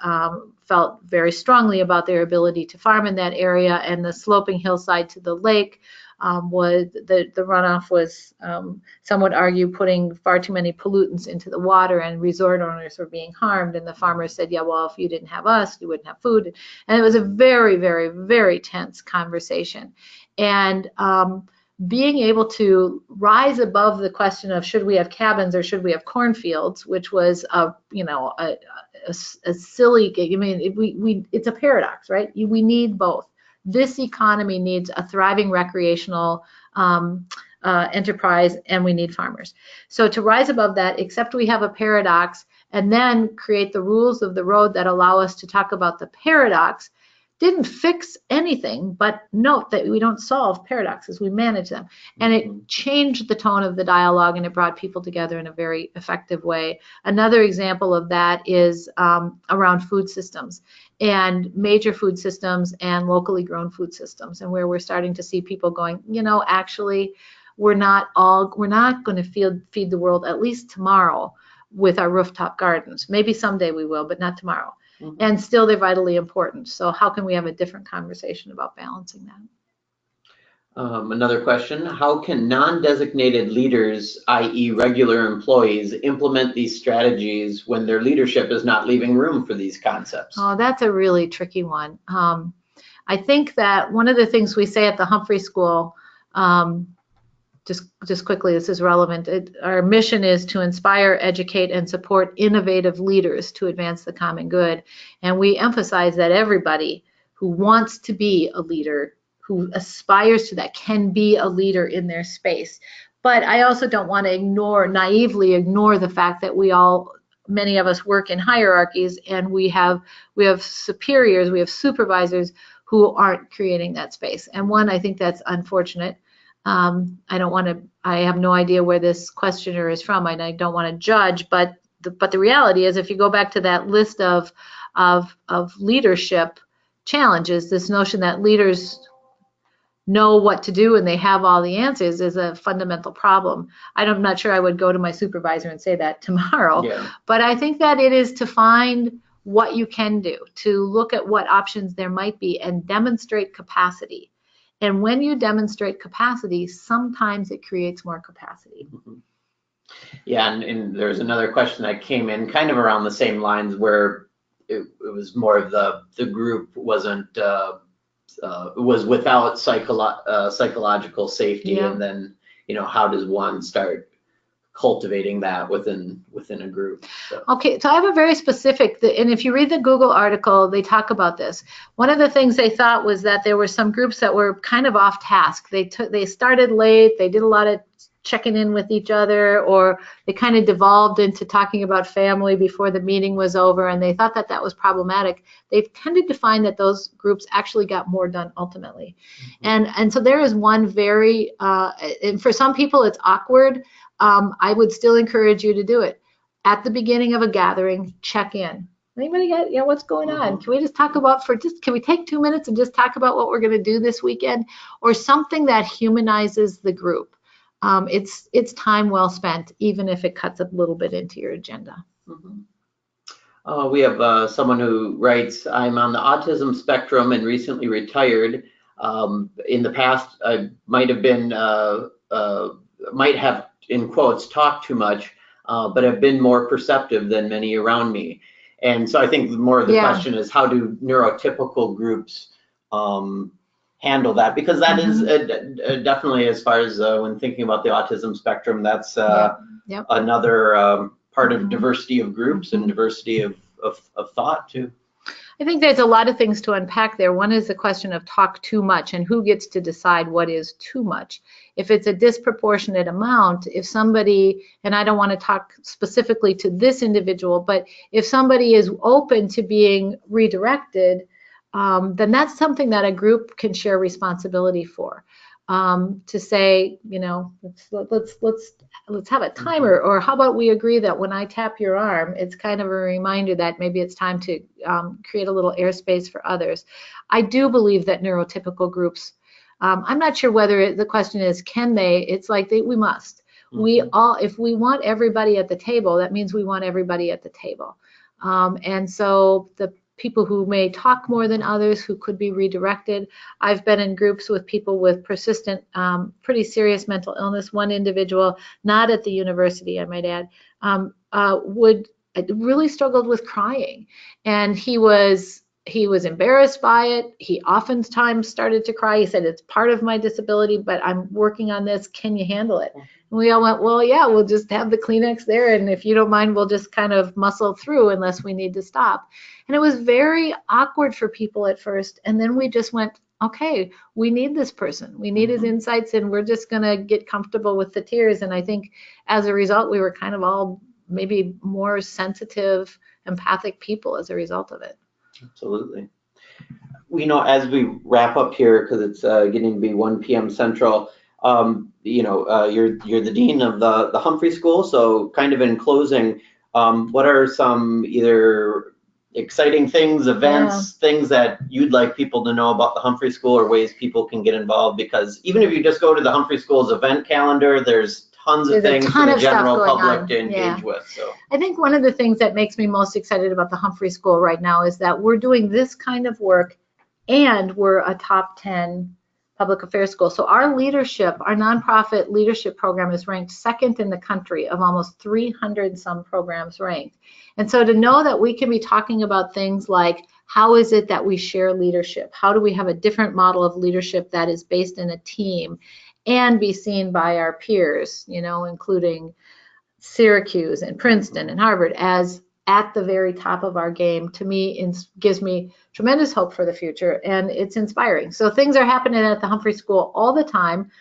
felt very strongly about their ability to farm in that area, and the sloping hillside to the lake was the runoff was, some would argue, putting far too many pollutants into the water, and resort owners were being harmed. And the farmers said, yeah, well, if you didn't have us, you wouldn't have food. And it was a very, very, very tense conversation. And being able to rise above the question of should we have cabins or should we have cornfields, which was a silly, I mean, it's a paradox, right? We need both. This economy needs a thriving recreational enterprise, and we need farmers. So to rise above that, except we have a paradox, and then create the rules of the road that allow us to talk about the paradox, didn't fix anything, but note that we don't solve paradoxes, we manage them. And it changed the tone of the dialogue, and it brought people together in a very effective way. Another example of that is around food systems, and major food systems and locally grown food systems, and where we're starting to see people going, actually, we're not going to feed the world, at least tomorrow, with our rooftop gardens. Maybe someday we will, but not tomorrow. And still they're vitally important. So how can we have a different conversation about balancing that? Another question, how can non-designated leaders, i.e. regular employees, implement these strategies when their leadership is not leaving room for these concepts? Oh, that's a really tricky one. I think that one of the things we say at the Humphrey School, just quickly, this is relevant. Our mission is to inspire, educate, and support innovative leaders to advance the common good. And we emphasize that everybody who wants to be a leader, who aspires to that, can be a leader in their space. But I also don't want to naively ignore the fact that many of us work in hierarchies, and we have superiors, we have supervisors who aren't creating that space. And I think that's unfortunate. I have no idea where this questioner is from, and I don't want to judge, but the reality is, if you go back to that list of leadership challenges, this notion that leaders know what to do and they have all the answers is a fundamental problem. I'm not sure I would go to my supervisor and say that tomorrow, but I think that it is to find what you can do, to look at what options there might be and demonstrate capacity. And when you demonstrate capacity, sometimes it creates more capacity. Yeah, and there's another question that came in kind of around the same lines, where it was more of the group was without psychological safety, and then how does one start cultivating that within a group? Okay, so I have a very specific, and if you read the Google article, they talk about this. One of the things they thought was that there were some groups that were kind of off task. They started late, they did a lot of checking in with each other, or they kind of devolved into talking about family before the meeting was over, and they thought that that was problematic. They've tended to find that those groups actually got more done ultimately. And so there is one very, and for some people it's awkward. I would still encourage you to do it. At the beginning of a gathering, check in. Anybody got, what's going on? Can we just talk about, can we take 2 minutes and just talk about what we're going to do this weekend? Or something that humanizes the group. It's time well spent, even if it cuts a little bit into your agenda. We have someone who writes, I'm on the autism spectrum and recently retired. In the past, I might have, in quotes, talked too much, but have been more perceptive than many around me. And so I think more of the question is, how do neurotypical groups handle that? Because that is definitely, as far as when thinking about the autism spectrum, that's another part of diversity of groups and diversity of thought too. I think there's a lot of things to unpack there. One is the question of talk too much, and who gets to decide what is too much. If it's a disproportionate amount, if somebody, and I don't want to talk specifically to this individual, but if somebody is open to being redirected, then that's something that a group can share responsibility for. To say, let's have a timer, or how about we agree that when I tap your arm, it's kind of a reminder that maybe it's time to create a little airspace for others. I do believe that neurotypical groups, I'm not sure whether the question is, can they? It's like we must. If we want everybody at the table, that means we want everybody at the table. And so the people who may talk more than others, who could be redirected. I've been in groups with people with persistent, pretty serious mental illness. One individual, not at the university, I might add, really struggled with crying, and he was embarrassed by it. He oftentimes started to cry. He said, it's part of my disability, but I'm working on this. Can you handle it? And we all went, well, yeah, we'll just have the Kleenex there, and if you don't mind, we'll just kind of muscle through unless we need to stop. And it was very awkward for people at first, and then we just went, okay, we need this person. We need his insights, and we're just going to get comfortable with the tiers. And I think as a result, we were kind of all maybe more sensitive, empathic people as a result of it. Absolutely. We know as we wrap up here, because it's getting to be 1 p.m. Central, you're the dean of the Humphrey School. So kind of in closing, what are some either exciting things, events, things that you'd like people to know about the Humphrey School, or ways people can get involved? Because even if you just go to the Humphrey School's event calendar, there's tons of things for the general public to engage with. So I think one of the things that makes me most excited about the Humphrey School right now is that we're doing this kind of work, and we're a top 10 public affairs school. So our leadership, our nonprofit leadership program is ranked second in the country of almost 300 some programs ranked. And so to know that we can be talking about things like, how is it that we share leadership? How do we have a different model of leadership that is based in a team and be seen by our peers, including Syracuse and Princeton and Harvard as at the very top of our game, to me, gives me tremendous hope for the future, and it's inspiring. So things are happening at the Humphrey School all the time.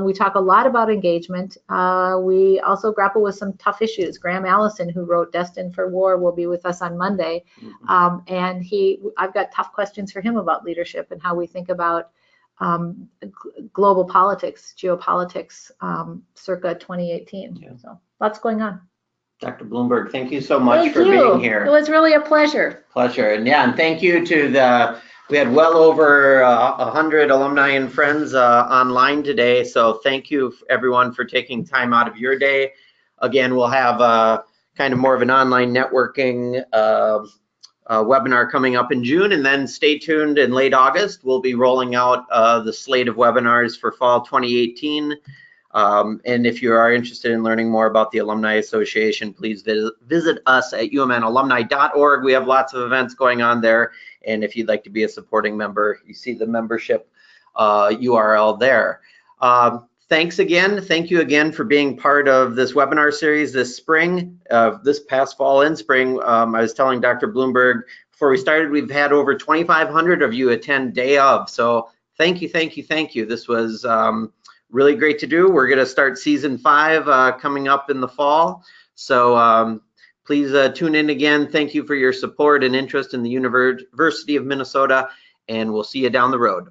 We talk a lot about engagement. We also grapple with some tough issues. Graham Allison, who wrote Destined for War, will be with us on Monday, and I've got tough questions for him about leadership and how we think about global politics, geopolitics, circa 2018. Yeah. So lots going on. Dr. Bloomberg, thank you so much for being here. It was really a pleasure. And thank you to we had well over 100 alumni and friends online today. So thank you everyone for taking time out of your day. Again, we'll have kind of more of an online networking webinar coming up in June, and then stay tuned in late August. We'll be rolling out the slate of webinars for fall 2018. And if you are interested in learning more about the Alumni Association, please visit us at umnalumni.org. We have lots of events going on there. And if you'd like to be a supporting member, you see the membership URL there. Thanks again. Thank you again for being part of this webinar series this spring, this past fall and spring. I was telling Dr. Bloomberg before we started, we've had over 2,500 of you attend day of. So thank you, thank you, thank you. This was really great to do. We're going to start season 5 coming up in the fall. So please tune in again. Thank you for your support and interest in the University of Minnesota, and we'll see you down the road.